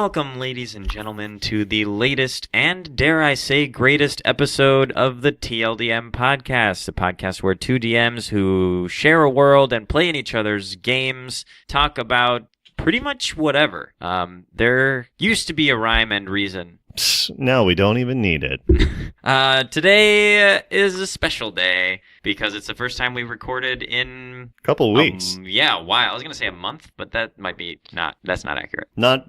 Welcome, ladies and gentlemen, to the latest and, dare I say, greatest episode of the TLDM podcast, the podcast where two DMs who share a world and play in each other's games talk about pretty much whatever. There used to be a rhyme and reason. No, we don't even need it. Today is a special day because it's the first time we recorded in a couple weeks. A while. I was going to say a month, but that might be that's not accurate. Not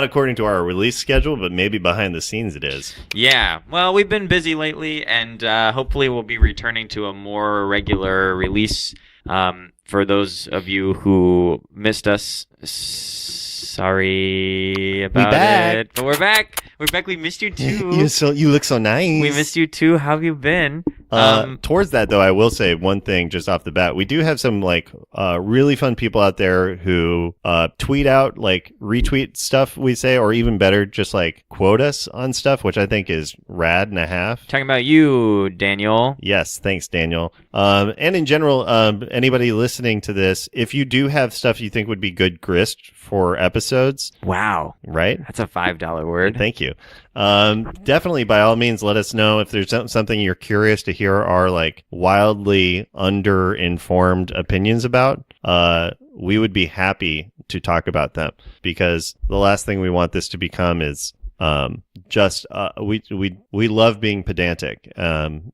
according to our release schedule, but maybe behind the scenes it is. Yeah. Well, we've been busy lately, and hopefully we'll be returning to a more regular release. For those of you who missed us, sorry about it. But we're back. We're back. We missed you too. You look so nice. We missed you too. How have you been? Towards that, though, I will say one thing just off the bat. We do have some really fun people out there who tweet out, retweet stuff we say, or even better, just quote us on stuff, which I think is rad and a half. Talking about you, Daniel. Yes, thanks, Daniel. And in general, anybody listening to this, if you do have stuff you think would be good grist for episodes. Wow. Right? That's a $5 word. Thank you. Definitely, by all means, let us know if there's something you're curious to hear our wildly under-informed opinions about. We would be happy to talk about them, because the last thing we want this to become is we love being pedantic.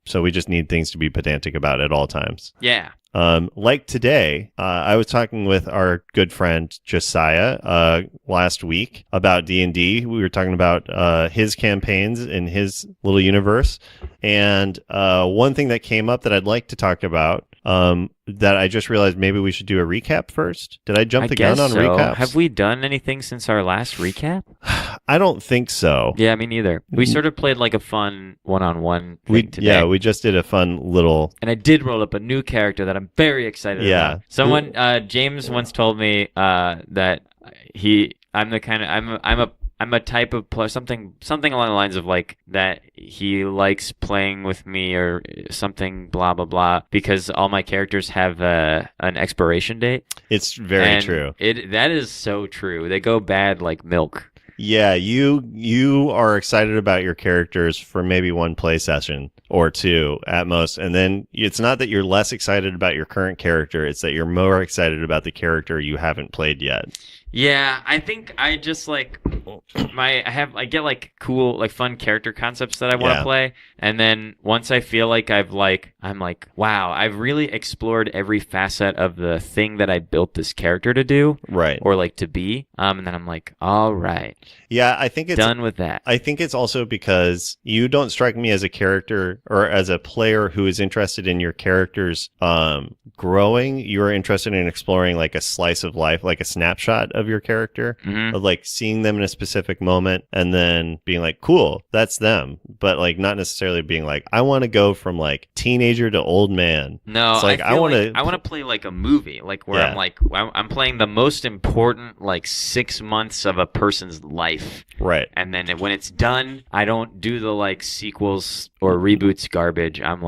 So we just need things to be pedantic about at all times. Yeah. Like today, I was talking with our good friend Josiah last week about D&D. We were talking about his campaigns in his little universe, and one thing that came up that I'd like to talk about, that I just realized maybe we should do a recap first. Did I jump the gun on recaps? Have we done anything since our last recap? I don't think so. Yeah, me neither. We sort of played a fun one-on-one thing today. Yeah, we just did a fun little... And I did roll up a new character that I'm very excited about. Someone, James once told me that I'm a type of player, something along the lines of that he likes playing with me or something, blah blah blah, because all my characters have an expiration date. It's very true. That is so true. They go bad like milk. Yeah, you are excited about your characters for maybe one play session or two at most, and then it's not that you're less excited about your current character, it's that you're more excited about the character you haven't played yet. Yeah, I think I just I get cool fun character concepts that I want to play, and then once I feel I'm wow, I've really explored every facet of the thing that I built this character to do, right, or to be, and then I'm all right. Yeah, I think it's done with that. I think it's also because you don't strike me as a character or as a player who is interested in your character's growing. You're interested in exploring a slice of life, a snapshot of your character, of seeing them in a specific moment and then being cool, that's them, but not necessarily being I want to go from teenager to old man. No, it's I want to play a movie, where I'm playing the most important 6 months of a person's life, right? And then when it's done, I don't do the sequels or reboots garbage. I'm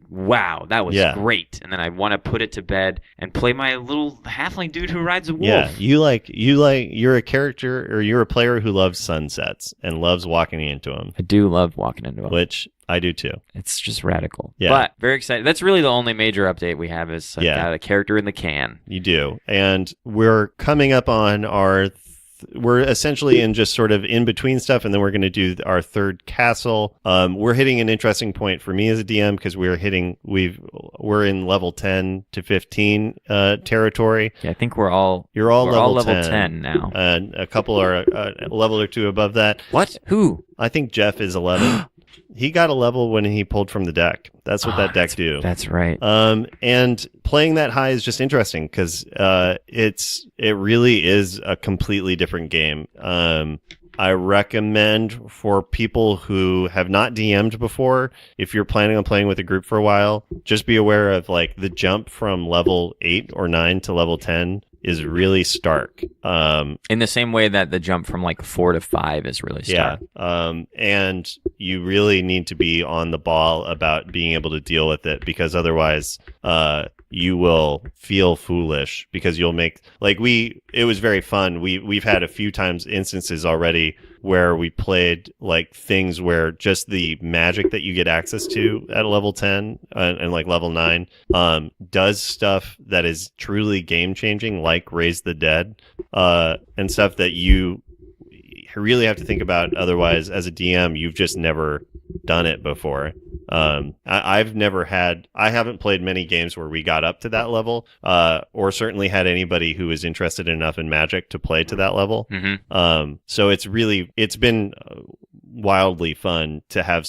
wow, that was great, and then I want to put it to bed and play my little halfling dude who rides a wolf. Yeah, you're a character, or you're a player who loves sunsets and loves walking into them. I do love walking into them, which I do too. It's just radical. Yeah, but very excited. That's really the only major update we have is got a character in the can. You do, and we're coming up on we're essentially in just sort of in between stuff, and then we're going to do our third castle. We're hitting an interesting point for me as a DM because we're in level 10 to 15 territory. Yeah, I think you're all level 10 now, and a couple are a level or two above that. What? Who? I think Jeff is 11. He got a level when he pulled from the deck. That's what that deck do. That's right. And playing that high is just interesting because it really is a completely different game. I recommend for people who have not DM'd before, if you're planning on playing with a group for a while, just be aware of the jump from level 8 or 9 to level 10 is really stark. In the same way that the jump from 4 to 5 is really stark. Yeah. And you really need to be on the ball about being able to deal with it, because otherwise you will feel foolish because you'll make it was very fun. We've had a few times instances already where we played like things where just the magic that you get access to at level 10 and like level 9 does stuff that is truly game changing, like Raise the Dead and stuff that you really have to think about. Otherwise, as a DM, you've just never done it before. I haven't played many games where we got up to that level, or certainly had anybody who was interested enough in Magic to play to that level. Mm-hmm. So it's been wildly fun to have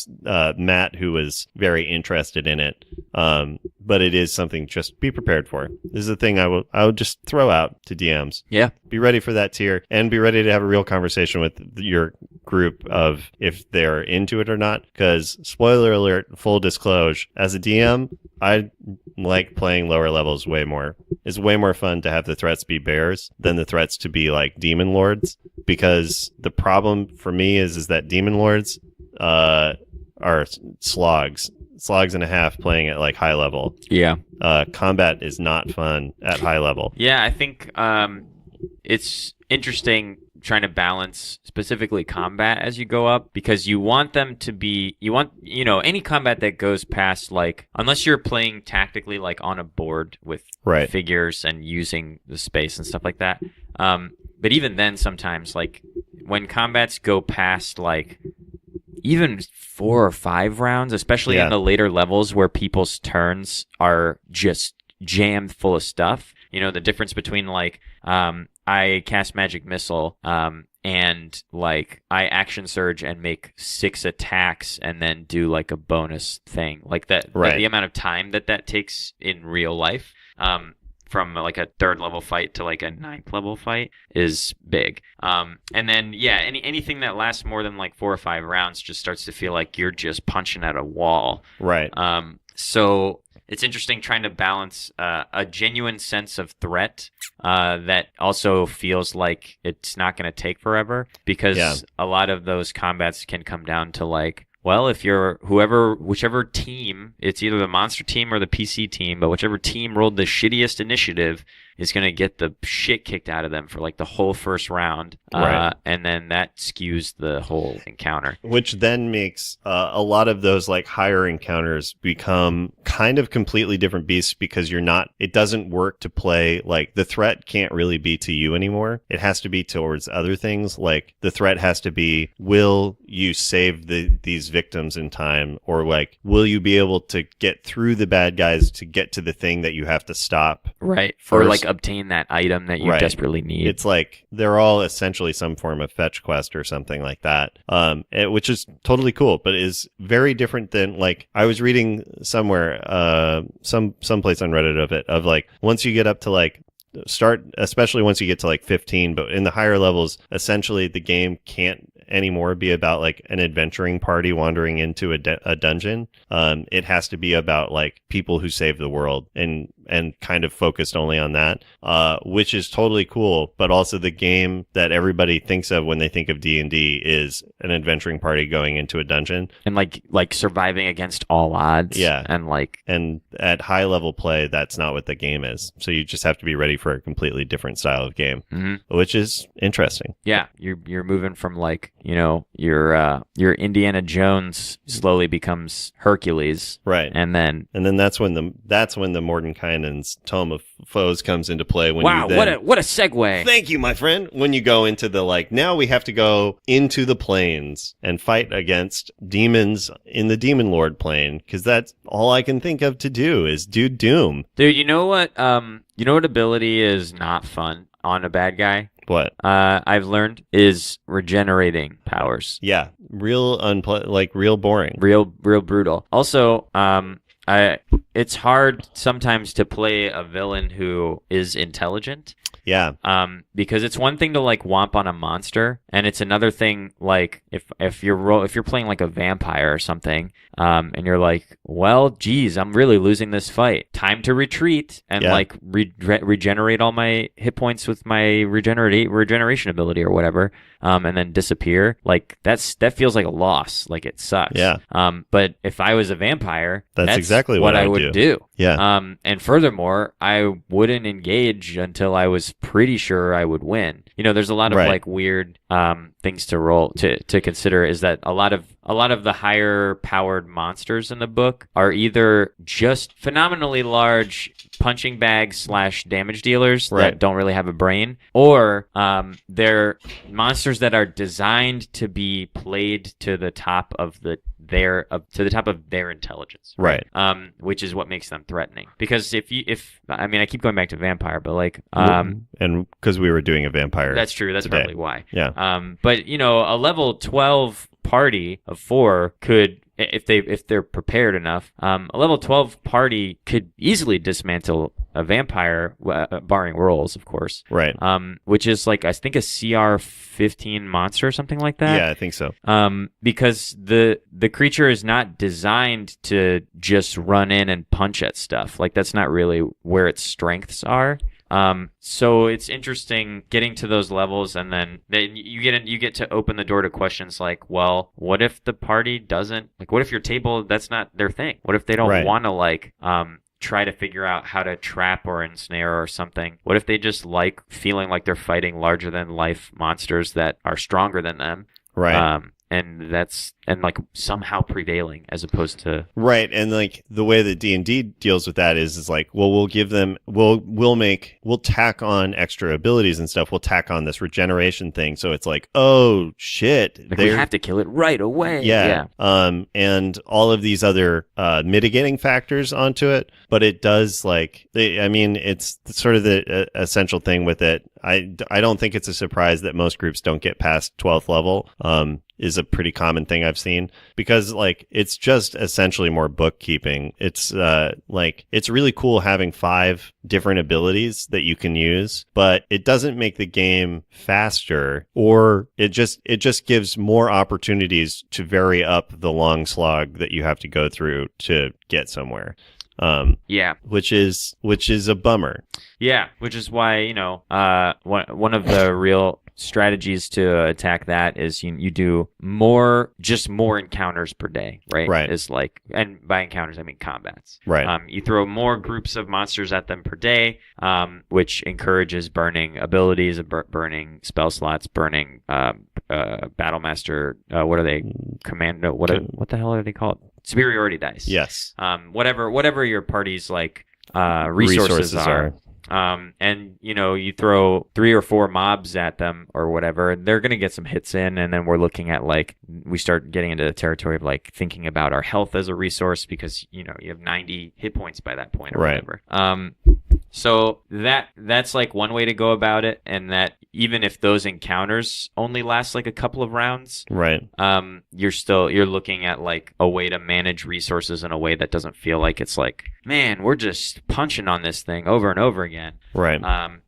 Matt, who was very interested in it. But it is something just be prepared for. This is the thing I would just throw out to DMs. Yeah. Be ready for that tier and be ready to have a real conversation with your group of if they're into it or not. Because spoiler alert, full disclosure, as a DM, I like playing lower levels way more. It's way more fun to have the threats be bears than the threats to be like demon lords. Because the problem for me is that demon lords are slogs and a half playing at like high level. Yeah. Combat is not fun at high level. Yeah, I think it's interesting trying to balance specifically combat as you go up, because you want them to be, any combat that goes past, like, unless you're playing tactically like on a board with figures and using the space and stuff like that. But even then, sometimes, like, when combats go past like even 4 or 5 rounds, especially in the later levels where people's turns are just jammed full of stuff. The difference between like I cast Magic Missile and like I action surge and make 6 attacks and then do like a bonus thing like that. The amount of time that takes in real life. From like a 3rd level fight to like a 9th level fight is big. And then, anything that lasts more than like 4 or 5 rounds just starts to feel like you're just punching at a wall. Right. So it's interesting trying to balance a genuine sense of threat that also feels like it's not going to take forever, because a lot of those combats can come down to like, well, if you're whichever team, it's either the monster team or the PC team, but whichever team rolled the shittiest initiative is going to get the shit kicked out of them for like the whole first round. And then that skews the whole encounter. Which then makes a lot of those like higher encounters become kind of completely different beasts, because it doesn't work to play, like the threat can't really be to you anymore. It has to be towards other things. Like the threat has to be, will you save these victims in time? Or like, will you be able to get through the bad guys to get to the thing that you have to stop? Right. Or like obtain that item that you desperately need. It's like they're all essentially some form of fetch quest or something like that, which is totally cool, but is very different than, like, I was reading somewhere, someplace on Reddit of like, once you get up to like especially once you get to like 15, but in the higher levels, essentially the game can't anymore be about like an adventuring party wandering into a dungeon. It has to be about like people who save the world and kind of focused only on that, which is totally cool. But also the game that everybody thinks of when they think of D&D is an adventuring party going into a dungeon and like surviving against all odds. Yeah, and at high level play, that's not what the game is. So you just have to be ready for a completely different style of game, which is interesting. Yeah, you're moving from like, your Indiana Jones slowly becomes Hercules, right? And then that's when the Mordenkainen's Tome of Foes comes into play. What a segue! Thank you, my friend. When you go into the like, now we have to go into the planes and fight against demons in the Demon Lord plane, because that's all I can think of to do is do Doom. Dude, you know what ability is not fun on a bad guy? What? I've learned is regenerating powers. Yeah, real real boring. Real brutal. Also, it's hard sometimes to play a villain who is intelligent. Yeah. Because it's one thing to like womp on a monster, and it's another thing like if you're playing like a vampire or something, and you're like, well, geez, I'm really losing this fight. Time to retreat and like regenerate all my hit points with my regeneration ability or whatever, and then disappear. Like that feels like a loss. Like it sucks. Yeah. But if I was a vampire, that's exactly what I would do. Yeah. And furthermore, I wouldn't engage until I was pretty sure I would win. There's a lot of Right. like weird things to consider. Is that a lot of the higher powered monsters in the book are either just phenomenally large punching bags / damage dealers Right. that don't really have a brain, or they're monsters that are designed to be played to the top of their intelligence, Right. which is what makes them threatening. Because I keep going back to vampire, but like and because we were doing a vampire, that's true. That's today. probably why. Yeah. But a level 12 party of 4 could, if they're prepared enough, a level 12 party could easily dismantle a vampire, barring rolls, of course. Right. Which is like, I think, a CR 15 monster or something like that. Yeah, I think so. Because the creature is not designed to just run in and punch at stuff. Like, that's not really where its strengths are. So it's interesting getting to those levels, and then you get to open the door to questions like, well, what if the party doesn't, like, what if your table, that's not their thing? What if they don't want to, like, try to figure out how to trap or ensnare or something? What if they just like feeling like they're fighting larger than life monsters that are stronger than them? Right. And like somehow prevailing as opposed to right. And like the way that D&D deals with that is like, well, we'll give them, we'll tack on extra abilities and stuff. We'll tack on this regeneration thing. So it's like, oh shit, like we have to kill it right away. Yeah. And all of these other mitigating factors onto it. But it does it's sort of the essential thing with it. I don't think it's a surprise that most groups don't get past 12th level. Is a pretty common thing I've seen, because like it's just essentially more bookkeeping. It's it's really cool having 5 different abilities that you can use, but it doesn't make the game faster, or it just gives more opportunities to vary up the long slog that you have to go through to get somewhere. Which is a bummer. Yeah, which is why, one of the real strategies to attack that is you do more encounters per day, right? Right. Is like, and by encounters I mean combats. Right. You throw more groups of monsters at them per day, which encourages burning abilities, burning spell slots, burning battle master. What are they? Commando. What the hell are they called? Superiority dice. Yes. Whatever your party's like resources are. And you throw 3 or 4 mobs at them or whatever, and they're going to get some hits in. And then we're looking at, like, we start getting into the territory of like thinking about our health as a resource, because, you have 90 hit points by that point or whatever. So that's like one way to go about it. And that even if those encounters only last like a couple of rounds, right. You're looking at like a way to manage resources in a way that doesn't feel like it's like, man, we're just punching on this thing over and over again. Right.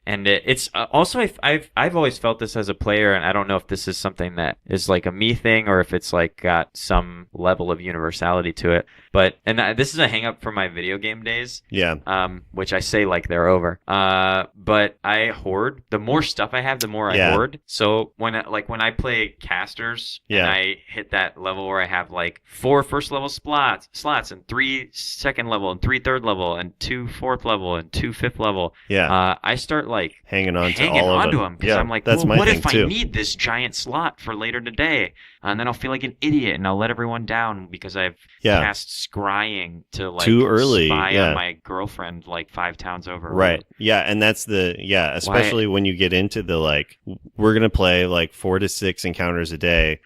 And it's also, I've always felt this as a player, and I don't know if this is something that is like a me thing or if it's like got some level of universality to it. But this is a hang up from my video game days. Yeah. Which I say like they're over. But I hoard. The more stuff I have, the more I hoard. So when I play casters, and I hit that level where I have like 4 first level slots and 3 second level and 3 third level and 2 fourth level and 2 fifth level. Yeah. I start like hanging on to all of them. because I'm like, well, what if I need this giant slot for later today? And then I'll feel like an idiot, and I'll let everyone down because I've cast scrying to like too early spy on my girlfriend like 5 towns over. Right. Yeah, and that's especially when you get into the like, we're gonna play like 4 to 6 encounters a day.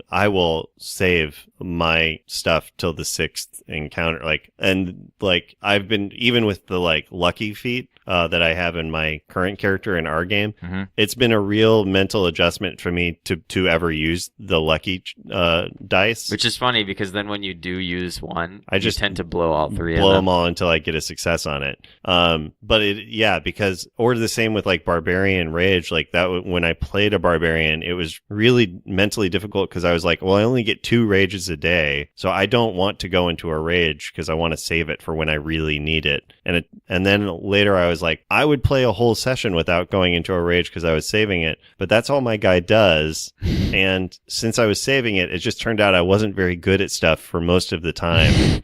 I will save my stuff till the 6th encounter. Like, and like I've been, even with the like lucky feat that I have in my current character in our game, it's been a real mental adjustment for me to ever use the lucky dice. Which is funny, because then when you do use one, I just tend to blow all 3 of them. Blow them all until I get a success on it. But because, or the same with like Barbarian Rage, like that when I played a Barbarian, it was really mentally difficult because I was like, well, I only get 2 rages a day, so I don't want to go into a rage because I want to save it for when I really need it. And then later I was like, I would play a whole session without going into a rage because I was saving it, but that's all my guy does. And since I was saving it, it just turned out I wasn't very good at stuff for most of the time.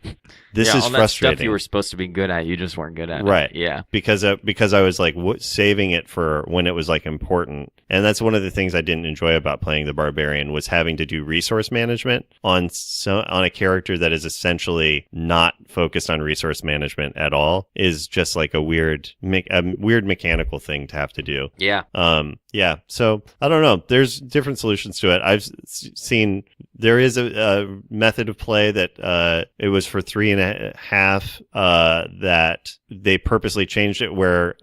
this Yeah, is all that frustrating. stuff you were supposed to be good at, you just weren't good at. Right. It. Yeah. Because I was like saving it for when it was like important. And that's one of the things I didn't enjoy about playing the barbarian was having to do resource management on a character that is essentially not focused on resource management at all, is just like a weird mechanical thing to have to do. Yeah. Yeah. So I don't know. There's different solutions to it. I've seen there is a method of play that it was for 3.5 that they purposely changed it where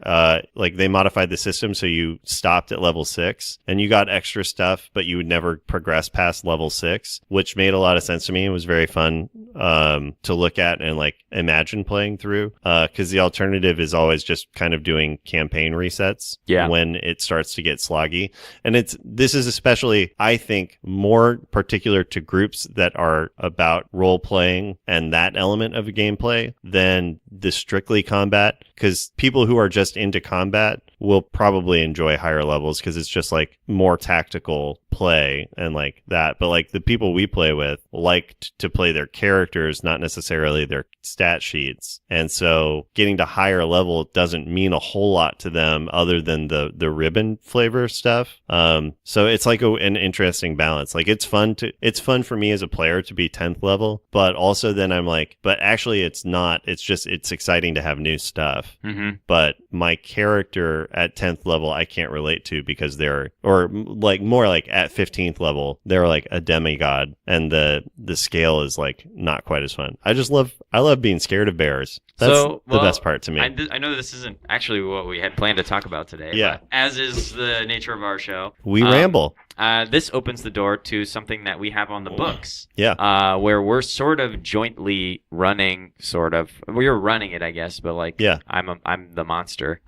like they modified the system so you stopped at level 6 and you got extra stuff, but you would never progress past level 6, which made a lot of sense to me. It was very fun to look at and like imagine playing through because the alternative is always just kind of doing campaign resets when it starts to get sloggy. And this is especially, I think, more particular to groups that are about role playing and that element of a gameplay than the strictly combat, because people who are just into combat will probably enjoy higher levels because it's just like more tactical play and like that. But like the people we play with like to play their characters, not necessarily their stat sheets. And so getting to higher level doesn't mean a whole lot to them other than the ribbon flavor stuff. So it's like an interesting balance. Like it's fun for me as a player to be 10th level, but also then I'm like, but actually it's not. It's exciting to have new stuff. Mm-hmm. But my character at 10th level I can't relate to because they're, or like more like at 15th level they're like a demigod and the scale is like not quite as fun. I love being scared of bears. That's the best part to me. I know this isn't actually what we had planned to talk about today. Yeah. But as is the nature of our show, we ramble. This opens the door to something that we have on the books. Yeah. Where we're sort of jointly running, we're running it, I guess, but like, I'm the monster.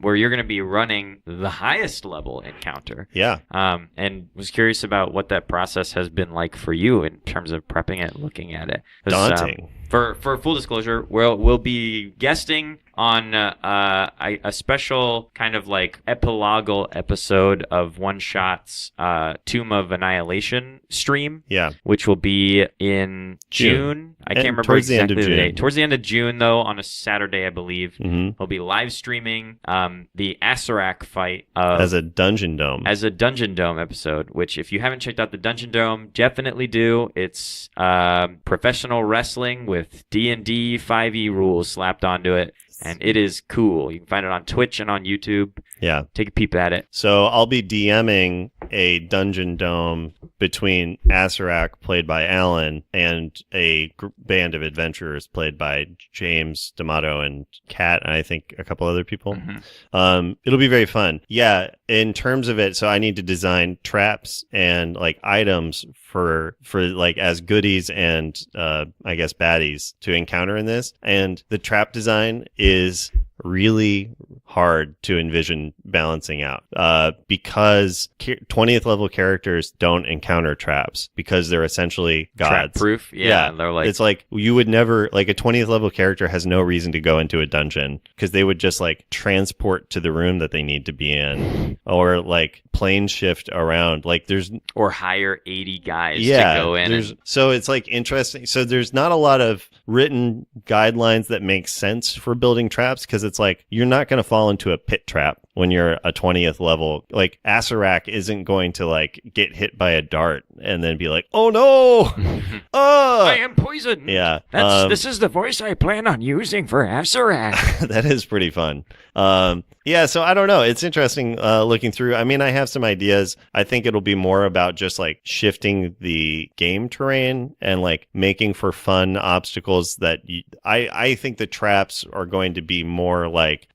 Where you're going to be running the highest level encounter. Yeah. And was curious about what that process has been like for you in terms of prepping it, looking at it. Daunting. For full disclosure, we'll be guesting on a special kind of like epilogal episode of One Shot's Tomb of Annihilation stream. Yeah. Which will be in June. I can't remember exactly the date. Towards the end of June, though, on a Saturday, I believe. Mm-hmm. We'll be live streaming the Acerak fight as a Dungeon Dome. As a Dungeon Dome episode, which if you haven't checked out the Dungeon Dome, definitely do. It's professional wrestling with D&D 5e rules slapped onto it. And it is cool. You can find it on Twitch and on YouTube. Yeah. Take a peep at it. So I'll be DMing a Dungeon Dome between Acerak, played by Alan, and a band of adventurers played by James D'Amato and Kat, and I think a couple other people. Mm-hmm. It'll be very fun. Yeah, in terms of it, so I need to design traps and like items for like as goodies and I guess baddies to encounter in this. And the trap design is really hard to envision balancing out because 20th level characters don't encounter traps because they're essentially gods. Trap proof. Yeah. They're like, it's like you would never, like a 20th level character has no reason to go into a dungeon because they would just like transport to the room that they need to be in or like plane shift around. Like there's or hire 80 guys to go in. So it's like interesting. So there's not a lot of written guidelines that make sense for building traps because it's like you're not going to fall into a pit trap when you're a 20th level. Like Acerak isn't going to like get hit by a dart and then be like, oh no, I am poisoned. Yeah. This is the voice I plan on using for Acerak. That is pretty fun. Yeah, so I don't know. It's interesting looking through. I mean, I have some ideas. I think it'll be more about just like shifting the game terrain and like making for fun obstacles that I think the traps are going to be more like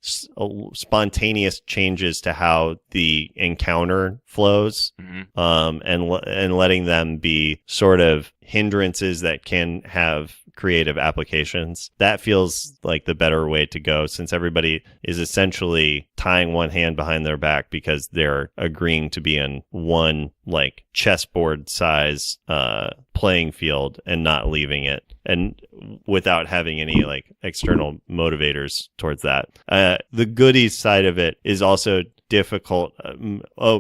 spontaneous changes to how the encounter flows, and letting them be sort of hindrances that can have creative applications. That feels like the better way to go since everybody is essentially tying one hand behind their back because they're agreeing to be in one like chessboard size playing field and not leaving it and without having any like external motivators towards that. The goodies side of it is also difficult.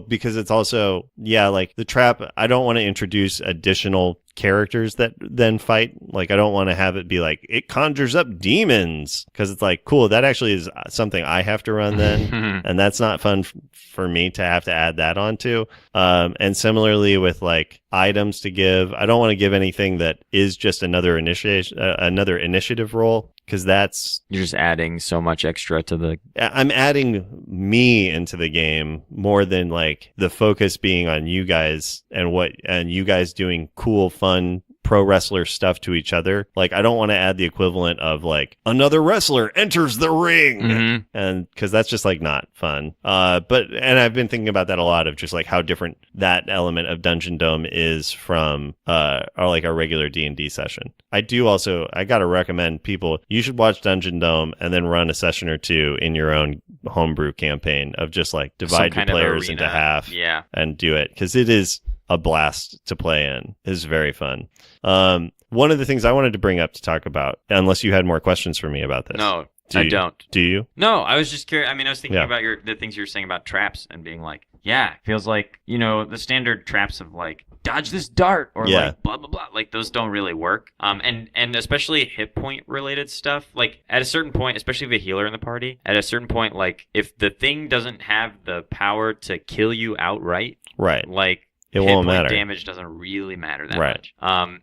Because it's also, like the trap, I don't want to introduce additional characters that then fight. Like, I don't want to have it be like, it conjures up demons, because it's like, cool, that actually is something I have to run then. And that's not fun for me to have to add that onto. And similarly with like items to give, I don't want to give anything that is just another initiative roll, because that's, you're just adding so much extra to the, I'm adding me into the game more than like the focus being on you guys and you guys doing cool, fun pro wrestler stuff to each other. Like, I don't want to add the equivalent of like another wrestler enters the ring, and because that's just like not fun. And I've been thinking about that a lot, of just like how different that element of Dungeon Dome is from or like a regular D&D session. I gotta recommend people, you should watch Dungeon Dome and then run a session or two in your own homebrew campaign of just like divide your players into half, and do it, because it is a blast to play in. It's very fun. One of the things I wanted to bring up to talk about, unless you had more questions for me about this. No, I don't. Do you? No, I was just curious. I mean, I was thinking about the things you were saying about traps and being like, it feels like, the standard traps of like, dodge this dart or like blah, blah, blah. Like, those don't really work. And especially hit point related stuff. Like, at a certain point, especially if a healer in the party, at a certain point, like, if the thing doesn't have the power to kill you outright, right, like, it won't matter. Damage doesn't really matter that much.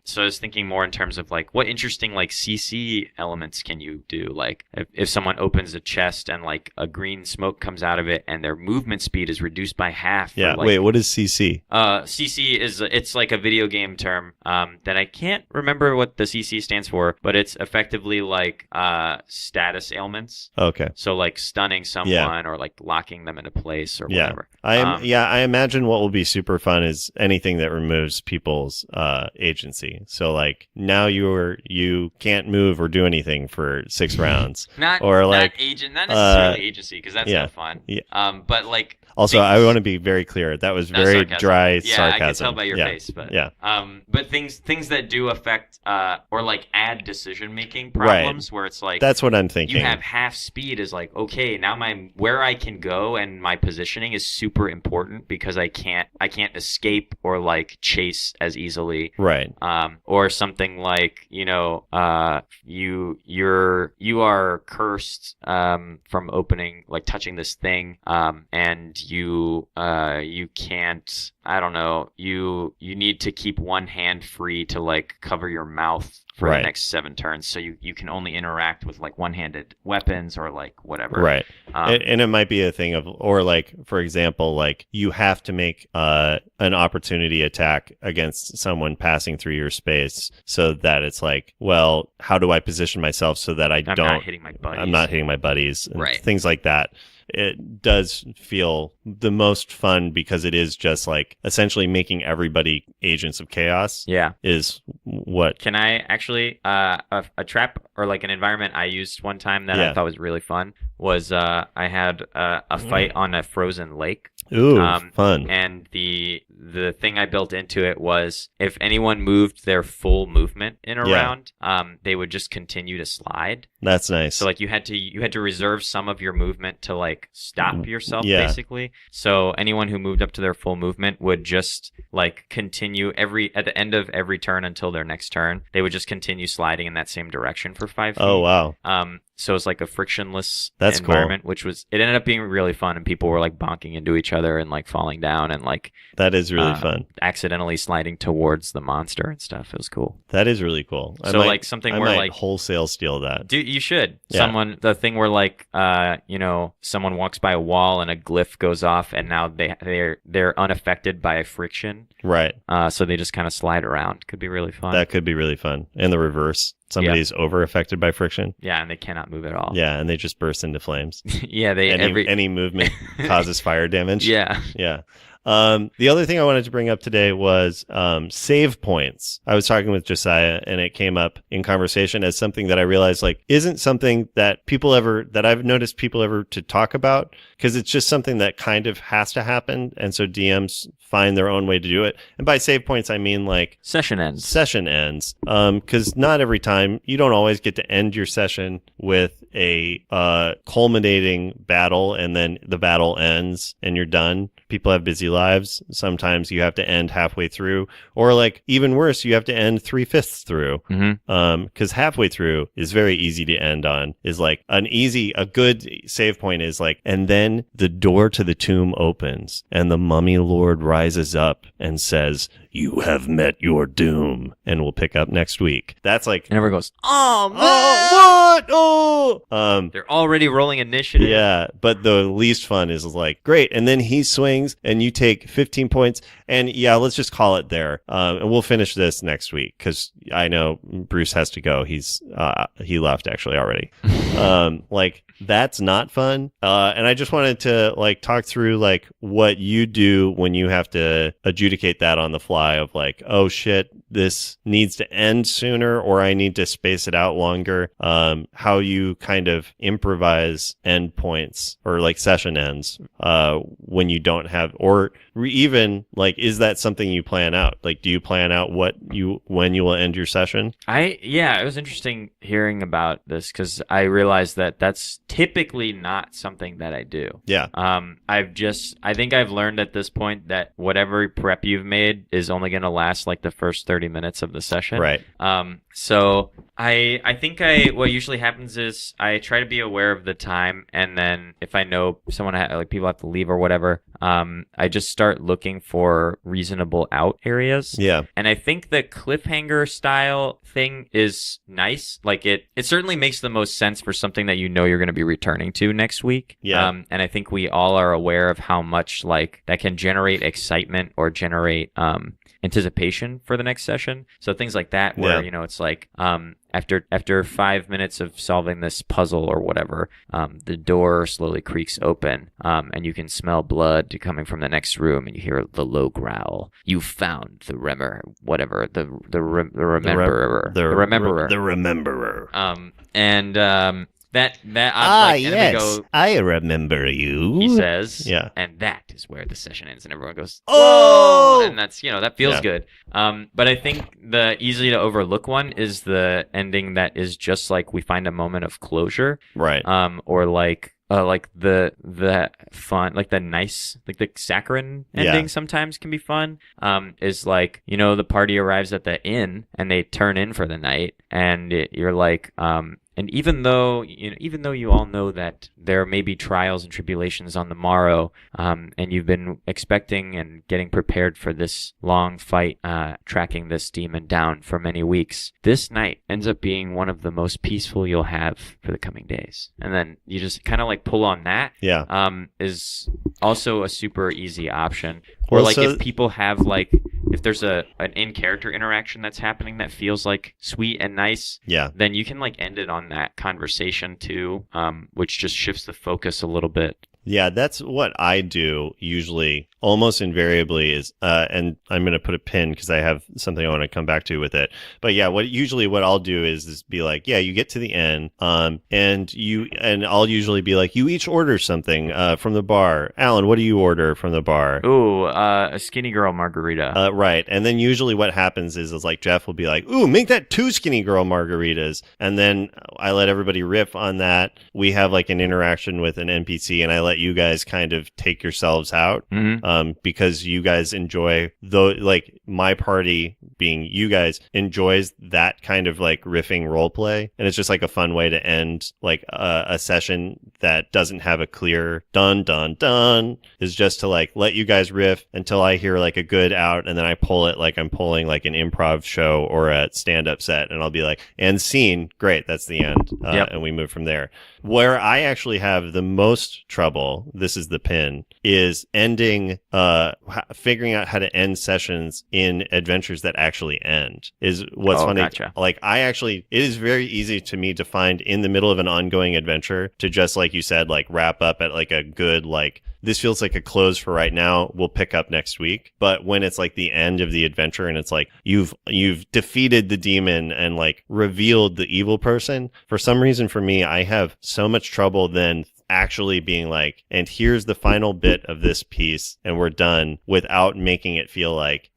So I was thinking more in terms of like, what interesting like CC elements can you do? Like, if someone opens a chest and like a green smoke comes out of it and their movement speed is reduced by half. Yeah. Like, wait, what is CC? CC it's like a video game term that I can't remember what the CC stands for, but it's effectively like status ailments. Okay. So like stunning someone or like locking them into place or whatever. I imagine what will be super fun is anything that removes people's agency. So like, now you can't move or do anything for 6 rounds. Not necessarily agency, because that's not fun. Yeah. But like, also, I want to be very clear. That was very dry sarcasm. I can tell by your face. But but things that do affect or like add decision making problems, where it's like, that's what I'm thinking. You have half speed is like, okay, now where I can go and my positioning is super important, because I can't escape or like chase as easily. Right. Or something like, you are cursed from opening, like touching this thing, and you can't, I don't know, you need to keep one hand free to like cover your mouth for the next 7 turns, so you can only interact with like one-handed weapons or like whatever. Right. And it might be a thing of, or like, for example, like you have to make an opportunity attack against someone passing through your space, so that it's like, well, how do I position myself so that I'm not hitting my buddies, and things like that. It does feel the most fun, because it is just like essentially making everybody agents of chaos. Yeah. Is what. Can I actually, a trap or like an environment I used one time that I thought was really fun was I had a fight on a frozen lake. Ooh, fun. And the thing I built into it was, if anyone moved their full movement in a round, they would just continue to slide. That's nice. So like you had to reserve some of your movement to like stop yourself, basically. So anyone who moved up to their full movement would just like continue at the end of every turn until their next turn. They would just continue sliding in that same direction for 5 feet. Oh wow. So it's like a frictionless environment, which it ended up being really fun, and people were like bonking into each other and like falling down and like, that is really fun. Accidentally sliding towards the monster and stuff. It was cool. That is really cool. So like something where like wholesale steal that. Dude, you should. Yeah. The thing where like someone walks by a wall and a glyph goes off, and now they're unaffected by friction. Right. So they just kind of slide around. Could be really fun. That could be really fun. And the reverse. Somebody's over affected by friction. Yeah, and they cannot move at all. Yeah, and they just burst into flames. Yeah, any movement causes fire damage. Yeah. Yeah. The other thing I wanted to bring up today was save points. I was talking with Josiah, and it came up in conversation as something that I realized like isn't something that I've noticed people ever to talk about, because it's just something that kind of has to happen, and so DMs find their own way to do it. And by save points, I mean like Session ends. Because not every time, you don't always get to end your session with a culminating battle, and then the battle ends and you're done. People have busy lives. Sometimes you have to end halfway through, or like even worse, you have to end 3/5 through. Because halfway through is very easy to end on. Is like a good save point is like, and then the door to the tomb opens and the mummy lord rises up and says, "You have met your doom," and we'll pick up next week. That's like, And everyone goes, "Oh man, what? Oh, they're already rolling initiative." yeah. But the least fun is like, great, and then he swings, and you take 15 points, and yeah, let's just call it there. And we'll finish this next week because I know Bruce has to go. He left actually already. Like, that's not fun. And I just wanted to like talk through like what you do when you have to adjudicate that on the fly of like, oh shit, this needs to end sooner, or I need to space it out longer. How you kind of improvise endpoints or like session ends when you don't have, or even like, is that something you plan out? Like, do you plan out when you will end your session? It was interesting hearing about this because I realized that that's typically not something that I do. Yeah. I think I've learned at this point that whatever prep you've made is only going to last like the first 30 minutes of the session. Right. So I think what usually happens is I try to be aware of the time, and then if I know people have to leave or whatever, I just start looking for reasonable out areas. Yeah. And I think the cliffhanger style thing is nice. Like it certainly makes the most sense for something that you know you're going to be returning to next week. Yeah. And I think we all are aware of how much like that can generate excitement or generate anticipation for the next session. So things like that where, it's like after 5 minutes of solving this puzzle or whatever, the door slowly creaks open, and you can smell blood coming from the next room, and you hear the low growl. You found the rememberer. Yes, I remember you, he says. Yeah. And that is where the session ends, and everyone goes, "Oh!" And that's, that feels good. But I think the easy to overlook one is the ending that is just like we find a moment of closure. Right. Or like the fun, like the nice, like the saccharine ending sometimes can be fun. Is like, the party arrives at the inn and they turn in for the night, and you're like, and even though you all know that there may be trials and tribulations on the morrow, and you've been expecting and getting prepared for this long fight, tracking this demon down for many weeks, this night ends up being one of the most peaceful you'll have for the coming days. And then you just kind of like pull on that. Yeah. Is also a super easy option. Or like if people have like, if there's an in-character interaction that's happening that feels like sweet and nice, then you can like end it on that conversation too, which just shifts the focus a little bit. Yeah, that's what I do usually, almost invariably is, and I'm going to put a pin because I have something I want to come back to with it. But yeah, what I'll do is be like, yeah, you get to the end, and I'll usually be like, you each order something from the bar. Alan, what do you order from the bar? Ooh, a skinny girl margarita. Right. And then usually what happens is like Jeff will be like, ooh, make that 2 skinny girl margaritas. And then I let everybody riff on that. We have like an interaction with an NPC, and I let you guys kind of take yourselves out, because you guys enjoy like my party being you guys enjoys that kind of like riffing role play, and it's just like a fun way to end like a session that doesn't have a clear dun dun dun, is just to like let you guys riff until I hear like a good out, and then I pull it like I'm pulling like an improv show or a stand-up set, and I'll be like, and scene, great, that's the end. And we move from there. Where I actually have the most trouble, this is the pin, is ending, figuring out how to end sessions in adventures that actually end is what's Oh, funny. gotcha. Like it is very easy to me to find in the middle of an ongoing adventure to just, like you said, like wrap up at like a good, like, this feels like a close for right now. We'll pick up next week. But when it's like the end of the adventure and it's like you've defeated the demon and like revealed the evil person, for some reason for me, I have so much trouble then actually being like, and here's the final bit of this piece and we're done, without making it feel like,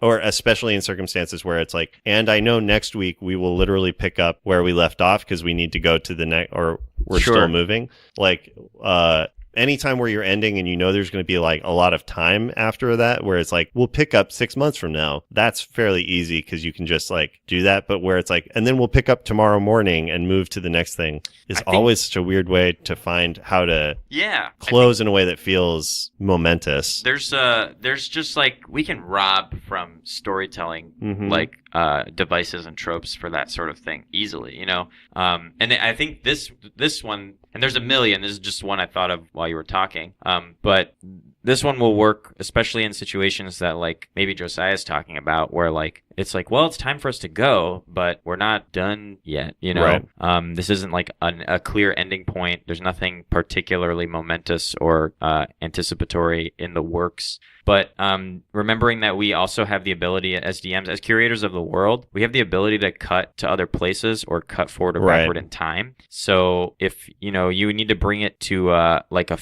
or especially in circumstances where it's like, and I know next week we will literally pick up where we left off because we need to go to the next, or we're still moving. Like, anytime where you're ending and you know there's going to be like a lot of time after that where it's like, we'll pick up 6 months from now, that's fairly easy because you can just like do that. But where it's like, and then we'll pick up tomorrow morning and move to the next thing, is always such a weird way to find how to close in a way that feels momentous. There's just like, we can rob from storytelling like devices and tropes for that sort of thing easily, you know. And I think this one, and there's a million, this is just one I thought of while you were talking, but this one will work especially in situations that like maybe Josiah's talking about, where like it's like, well, it's time for us to go, but we're not done yet, you know. Right. This isn't like a clear ending point. There's nothing particularly momentous or anticipatory in the works. But remembering that we also have the ability as DMs, as curators of the world, we have the ability to cut to other places or cut forward or backward in time. So if, you know, you need to bring it to like a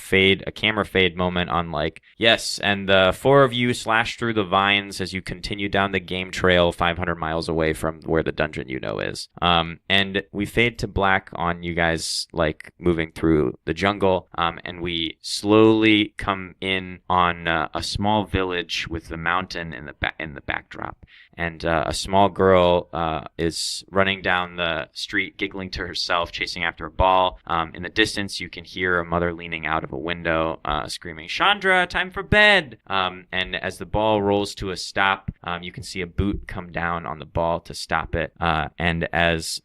camera fade moment on like, yes, and the 4 of you slash through the vines as you continue down the game trail 500 miles away from where the dungeon you know is. And we fade to black on you guys like moving through the jungle, and we slowly come in on a small village with the mountain in the backdrop, and a small girl is running down the street, giggling to herself, chasing after a ball. In the distance, you can hear a mother leaning out of a window, screaming, "Chandra, time for bed!" And as the ball rolls to a stop, you can see a boot come down on the ball to stop it. And as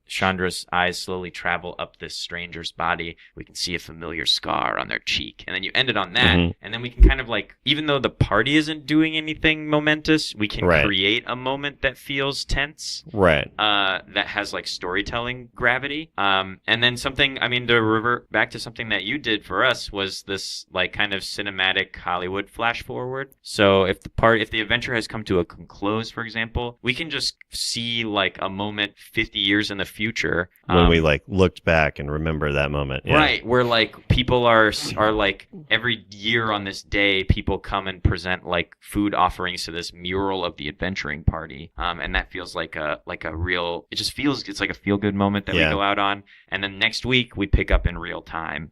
Chandra's eyes slowly travel up this stranger's body, we can see a familiar scar on their cheek. And then you end it on that, and then we can kind of like, even though the party isn't doing anything momentous, we can create a moment that feels tense, that has like storytelling gravity. And then something, I mean, to revert back to something that you did for us, was this like kind of cinematic Hollywood flash forward. So if the adventure has come to a close, for example, we can just see like a moment 50 years in the future, when we like looked back and remember that moment, right, where like people are like, every year on this day, people come and present like food offerings to this mural of the adventuring party, and that feels like a real, it just feels, it's like a feel good moment that we go out on. And then next week we pick up in real time,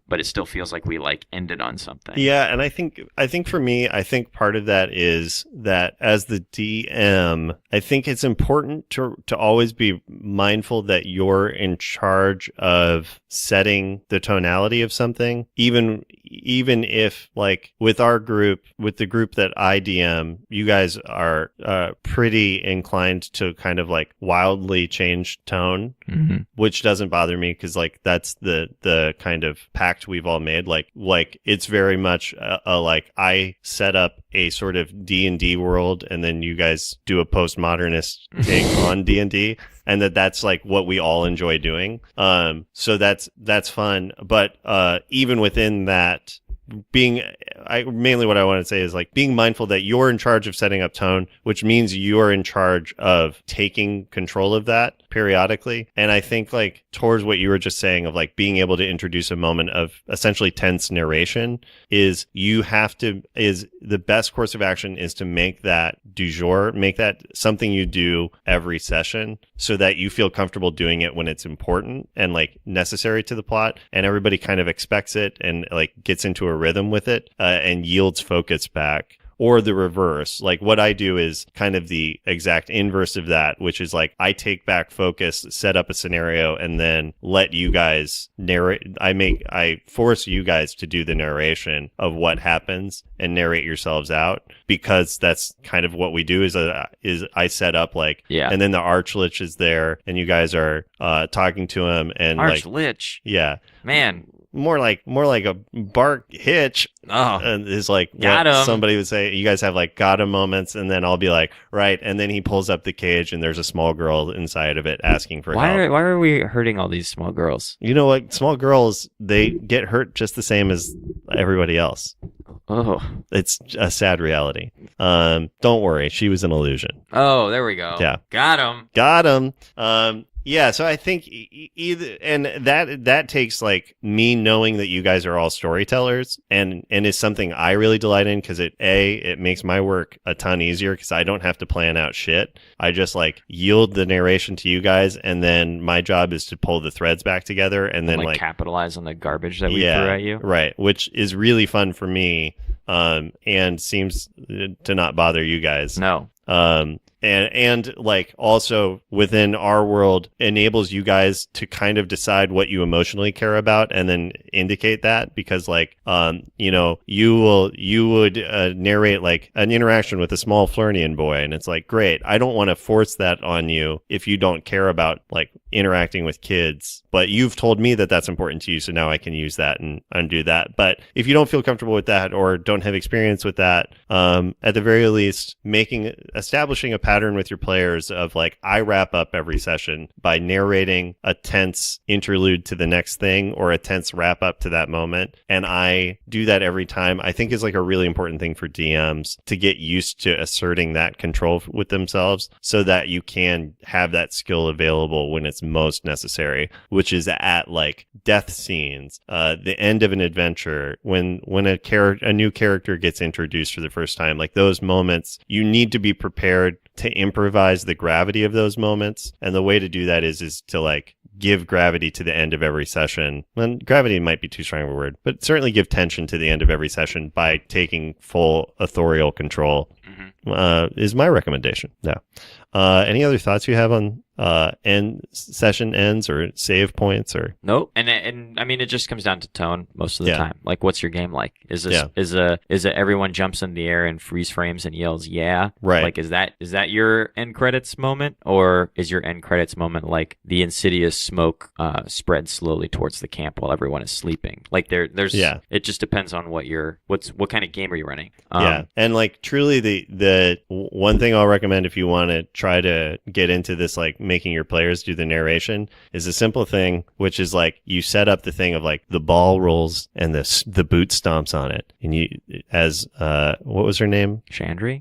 but it still feels like we like ended on something. Yeah, and I think for me, I think part of that is that as the DM, I think it's important to always be mindful that you're in charge of setting the tonality of something, even if like with our group, with the group that I DM, you guys are pretty inclined to kind of like wildly change tone, which doesn't bother me because like that's the kind of pact we've all made. Like it's very much like I set up a sort of D&D world and then you guys do a postmodernist take on D&D, and that's like what we all enjoy doing. So that's fun. But even within that, mainly what I want to say is like being mindful that you're in charge of setting up tone, which means you're in charge of taking control of that periodically. And I think like towards what you were just saying of like being able to introduce a moment of essentially tense narration, is the best course of action is to make that du jour, make that something you do every session so that you feel comfortable doing it when it's important and like necessary to the plot, and everybody kind of expects it and like gets into a rhythm with it, and yields focus back. Or the reverse. Like what I do is kind of the exact inverse of that, which is like I take back focus, set up a scenario, and then let you guys narrate. I force you guys to do the narration of what happens and narrate yourselves out, because that's kind of what we do. Is I set up like, and then the Archlich is there, and you guys are talking to him, and Archlich, man. more like a bark hitch. Oh, Is like got what him. somebody would say. You guys have like got him moments, and then I'll be like, right, and then he pulls up the cage, and there's a small girl inside of it asking for help. Why are we hurting all these small girls? You know what? Small girls, they get hurt just the same as everybody else. Oh, It's a sad reality. Don't worry, she was an illusion. oh, there we go. Yeah. Got him. Got him. Yeah, so I think either, and that takes like me knowing that you guys are all storytellers, and is something I really delight in because it makes my work a ton easier because I don't have to plan out shit. I just like yield the narration to you guys, and then my job is to pull the threads back together, and then like capitalize on the garbage that we threw at you. Right, which is really fun for me, and seems to not bother you guys. No. And like also within our world enables you guys to kind of decide what you emotionally care about and then indicate that because like you know you would narrate like an interaction with a small Flirnian boy and it's like great, I don't want to force that on you if you don't care about like interacting with kids, but you've told me that that's important to you, so now I can use that and undo that. But if you don't feel comfortable with that or don't have experience with that, at the very least establishing a pattern with your players of like I wrap up every session by narrating a tense interlude to the next thing or a tense wrap up to that moment, and I do that every time, I think is like a really important thing for DMs to get used to asserting that control with themselves so that you can have that skill available when it's most necessary, which is at like death scenes, the end of an adventure, when a new character gets introduced for the first time. Like those moments, you need to be prepared to improvise the gravity of those moments, and the way to do that is to like give gravity to the end of every session. And gravity might be too strong of a word, but certainly give tension to the end of every session by taking full authorial control. Is my recommendation. Yeah. Any other thoughts you have on end session ends or save points or? Nope. And I mean, it just comes down to tone most of the time. Like, what's your game like? Is this is it everyone jumps in the air and freeze frames and yells, yeah? Right. Like, is that your end credits moment, or is your end credits moment like the insidious smoke spreads slowly towards the camp while everyone is sleeping? Like there's it just depends on what kind of game are you running. And like truly the one thing I'll recommend if you want to try to get into this, like making your players do the narration, is a simple thing, which is like you set up the thing of like the ball rolls and the boot stomps on it, and you as what was her name? Chandra.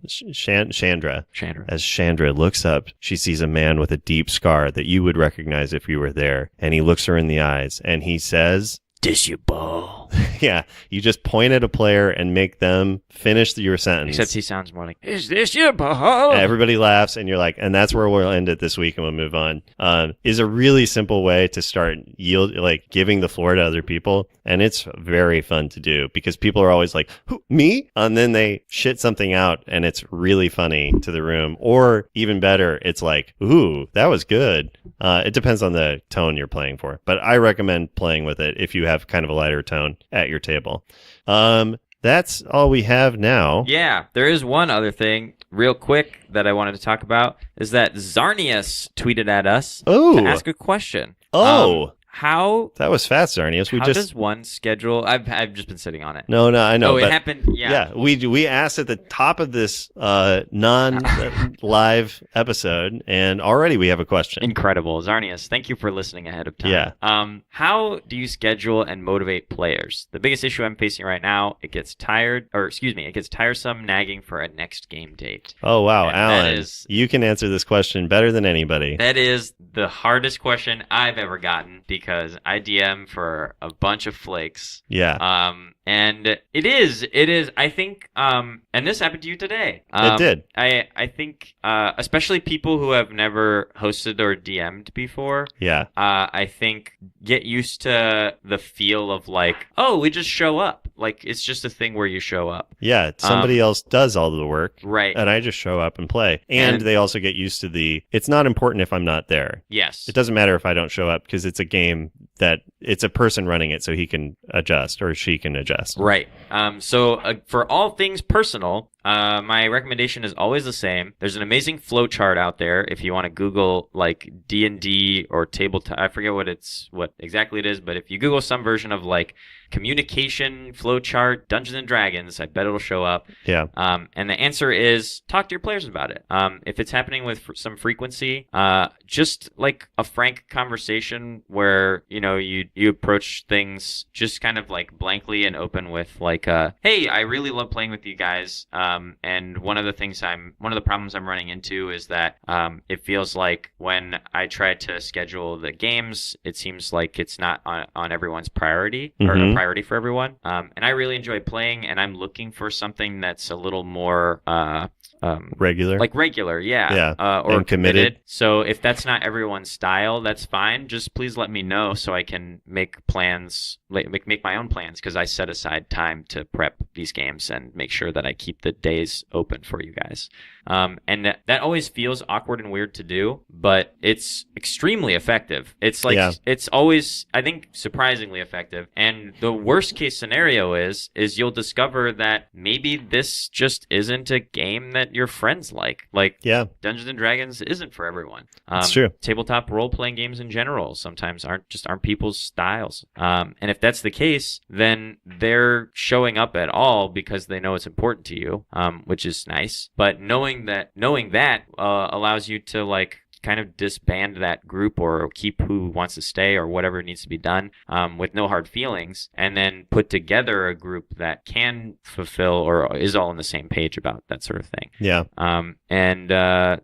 Chandra. As Chandra looks up, she sees a man with a deep scar that you would recognize if you were there, and he looks her in the eyes and he says, "This your ball." Yeah, you just point at a player and make them finish your sentence. Except he sounds more like, "Is this your ball?" Everybody laughs, and you're like, and that's where we'll end it this week, and we'll move on. Is a really simple way to start giving the floor to other people, and it's very fun to do because people are always like, "Who, me?" And then they shit something out, and it's really funny to the room. Or even better, it's like, "Ooh, that was good." It depends on the tone you're playing for, but I recommend playing with it if you have kind of a lighter tone at your table. That's all we have now. Yeah, there is one other thing real quick that I wanted to talk about, is that Zarnius tweeted at us to ask a question. How that was fast, Zarnius. Does one schedule? I've just been sitting on it. No, I know. Oh, it happened. Yeah. We asked at the top of this non-live episode, and already we have a question. Incredible, Zarnius. Thank you for listening ahead of time. Yeah. How do you schedule and motivate players? The biggest issue I'm facing right now, it gets tiresome nagging for a next game date. Oh wow, and Alan, you can answer this question better than anybody. That is the hardest question I've ever gotten, because I DM for a bunch of flakes. Yeah. And it is, I think, and this happened to you today. It did. I think, especially people who have never hosted or DM'd before. Yeah. I think get used to the feel of like, oh, we just show up. Like, it's just a thing where you show up. Yeah. Somebody else does all of the work. Right. And I just show up and play. And they also get used to it's not important if I'm not there. Yes. It doesn't matter if I don't show up because it's a game that it's a person running it, so he can adjust or she can adjust. Right. So for all things personal, my recommendation is always the same. There's an amazing flow chart out there if you want to Google like D&D or tabletop. I forget what exactly it is, but if you Google some version of like communication flow chart Dungeons and Dragons, I bet it'll show up. Yeah. And the answer is talk to your players about it. If it's happening with some frequency, just like a frank conversation where you approach things just kind of like blankly and open with like, hey, I really love playing with you guys. And one of the problems I'm running into is that it feels like when I try to schedule the games, it seems like it's not on everyone's priority or a priority for everyone. And I really enjoy playing, and I'm looking for something that's a little more regular, yeah, or and committed. So if that's not everyone's style, that's fine. Just please let me know so I can make plans, make my own plans, because I set aside time to prep these games and make sure that I keep the days open for you guys. And that always feels awkward and weird to do, but it's extremely effective. It's like it's always, I think, surprisingly effective. And the worst case scenario is you'll discover that maybe this just isn't a game that your friends like. Like Dungeons and Dragons isn't for everyone. It's true. Tabletop role-playing games in general sometimes aren't people's styles. And if that's the case, then they're showing up at all because they know it's important to you, which is nice. But knowing that allows you to like kind of disband that group or keep who wants to stay or whatever needs to be done with no hard feelings, and then put together a group that can fulfill or is all on the same page about that sort of thing. Yeah. And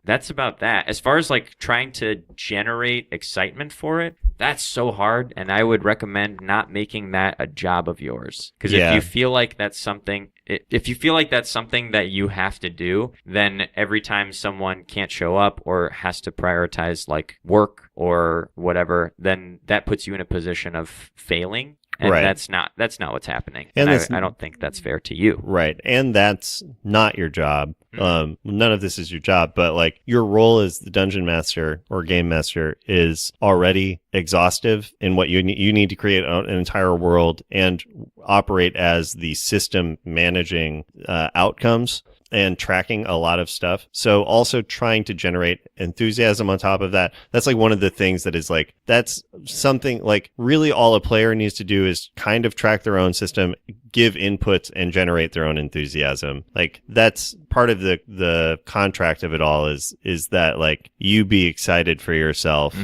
that's about that. As far as like trying to generate excitement for it, that's so hard, and I would recommend not making that a job of yours. Because if you feel like that's something that you have to do, then every time someone can't show up or has to prioritize like work or whatever, then that puts you in a position of failing. And that's not what's happening. And I don't think that's fair to you. Right. And that's not your job. None of this is your job, but like your role as the dungeon master or game master is already exhaustive in what you need to create an entire world and operate as the system managing outcomes and tracking a lot of stuff. So also trying to generate enthusiasm on top of that. That's like one of the things that is like, that's something like really all a player needs to do is kind of track their own system, give inputs and generate their own enthusiasm. Like that's part of the contract of it all is that like you be excited for yourself.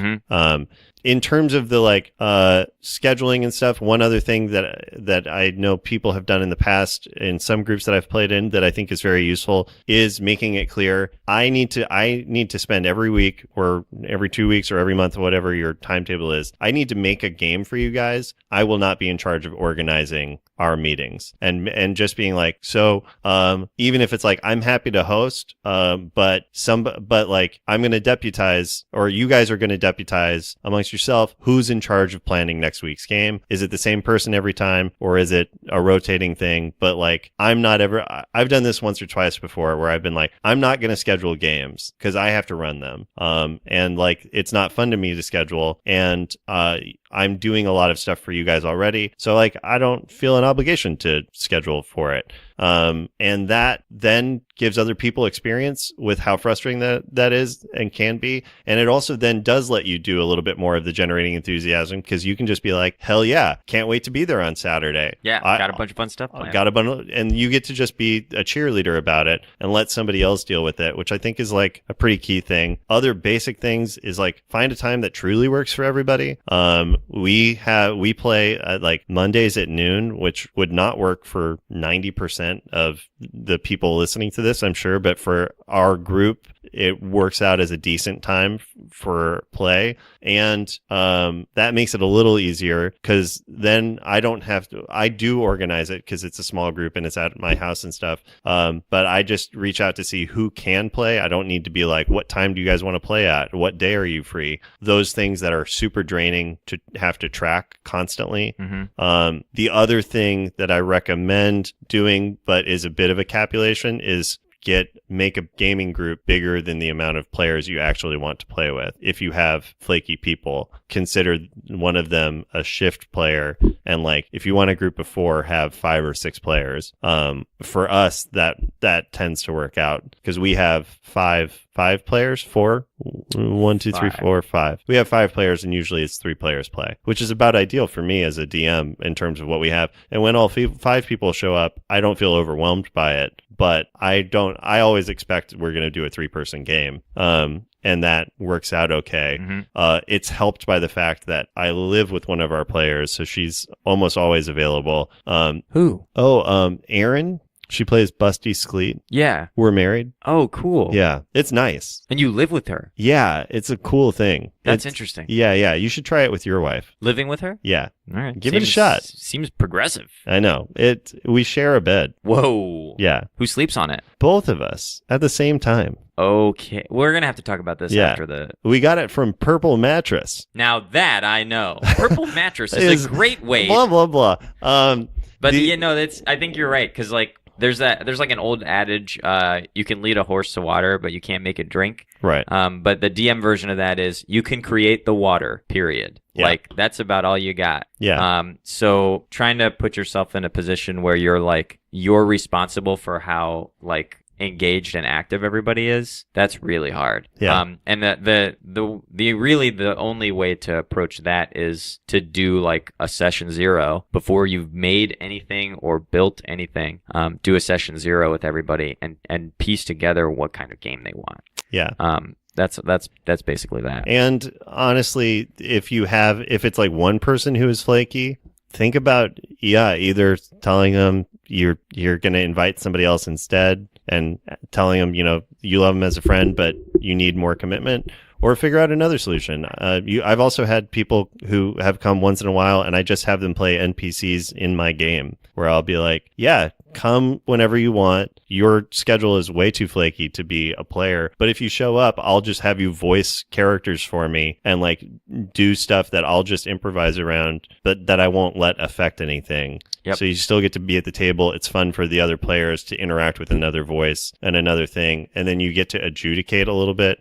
In terms of the like scheduling and stuff, one other thing that I know people have done in the past in some groups that I've played in that I think is very useful is making it clear I need to spend every week or every 2 weeks or every month, whatever your timetable is. I need to make a game for you guys. I will not be in charge of organizing our meetings and just being like, so even if it's like I'm happy to host, but like I'm going to deputize, or you guys are going to deputize amongst yourself who's in charge of planning next week's game. Is it the same person every time, or is it a rotating thing? But like I've done this once or twice before where I've been like, I'm not going to schedule games because I have to run them, and like it's not fun to me to schedule, and I'm doing a lot of stuff for you guys already, so like I don't feel an obligation to schedule for it. And that then gives other people experience with how frustrating that is and can be. And it also then does let you do a little bit more of the generating enthusiasm, because you can just be like, hell yeah, can't wait to be there on Saturday. Yeah, got a bunch of fun stuff planned. Got a bundle, and you get to just be a cheerleader about it and let somebody else deal with it, which I think is like a pretty key thing. Other basic things is like find a time that truly works for everybody. We play at like Mondays at noon, which would not work for 90% of the people listening to this, I'm sure, but for our group, it works out as a decent time for play. And that makes it a little easier, because then I don't have to, I do organize it because it's a small group and it's at my house and stuff. But I just reach out to see who can play. I don't need to be like, what time do you guys want to play at? What day are you free? Those things that are super draining to have to track constantly. The other thing that I recommend doing, but is a bit of a capulation, is make a gaming group bigger than the amount of players you actually want to play with. If you have flaky people, consider one of them a shift player, and like if you want a group of 4, have 5 or 6 players. For us, that tends to work out because we have five players. 4, 1, 2, 3, 4, 5. We have 5 players, and usually it's 3 players play, which is about ideal for me as a DM in terms of what we have. And when all 5 people show up, I don't feel overwhelmed by it, but I always expect we're going to do a 3-person game. And that works out okay. Mm-hmm. It's helped by the fact that I live with one of our players, so she's almost always available. Who? Erin. She plays Busty Skleet. Yeah. We're married. Oh, cool. Yeah, it's nice. And you live with her? Yeah, it's a cool thing. That's interesting. Yeah. You should try it with your wife. Living with her? Yeah. All right. Give it a shot. Seems progressive. I know. We share a bed. Whoa. Yeah. Who sleeps on it? Both of us at the same time. Okay. We're going to have to talk about this after the... We got it from Purple Mattress. Now that I know. Purple Mattress is a great way... Blah, blah, blah. But I think you're right, because like, there's like an old adage, you can lead a horse to water, but you can't make it drink. Right. But the DM version of that is you can create the water, period. Yeah. Like, that's about all you got. Yeah. So trying to put yourself in a position where you're responsible for how, like, engaged and active everybody is, that's really hard. Yeah. And the only way to approach that is to do like a session 0 before you've made anything or built anything. Do a session 0 with everybody and piece together what kind of game they want. Yeah. That's basically that. And honestly, if it's like one person who is flaky, think about either telling them you're going to invite somebody else instead and telling them, you love them as a friend, but you need more commitment, or figure out another solution. I've also had people who have come once in a while, and I just have them play NPCs in my game, where I'll be like, yeah, come whenever you want. Your schedule is way too flaky to be a player, but if you show up, I'll just have you voice characters for me and like do stuff that I'll just improvise around, but that I won't let affect anything. Yep. So you still get to be at the table. It's fun for the other players to interact with another voice and another thing, and then you get to adjudicate a little bit.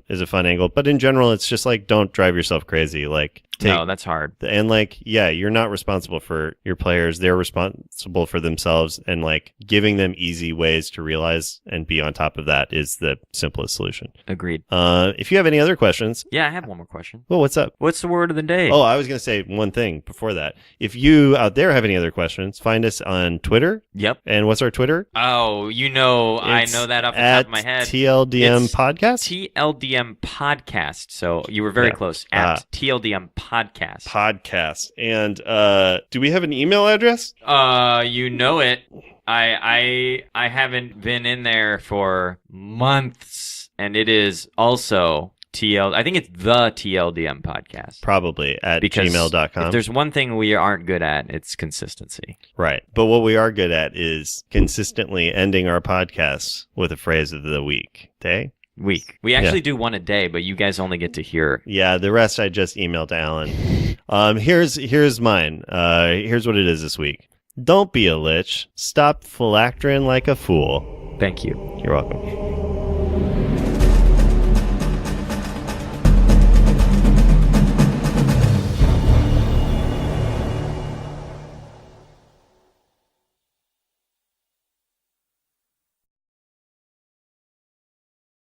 Is a fun angle, but in general, it's just like, don't drive yourself crazy. Like, no, that's hard. And like, you're not responsible for your players. They're responsible for themselves, and like giving them easy ways to realize and be on top of that is the simplest solution. Agreed. If you have any other questions. Yeah, I have one more question. Well, what's up? What's the word of the day? Oh, I was going to say one thing before that. If you out there have any other questions, find us on Twitter. Yep. And what's our Twitter? Oh, I know that off the top of my head. TLDM Podcast? TLDM Podcast. So you were very close. At TLDM Podcast. And do we have an email address? You know it. I haven't been in there for months, and it is also I think it's the TLDM Podcast. Probably at gmail.com. If there's one thing we aren't good at, it's consistency. Right. But what we are good at is consistently ending our podcasts with a phrase of the week. Week. We actually do one a day, but you guys only get to hear. Yeah, the rest I just emailed to Alan. Here's mine. Here's what it is this week. Don't be a lich. Stop phylacterin like a fool. Thank you. You're welcome.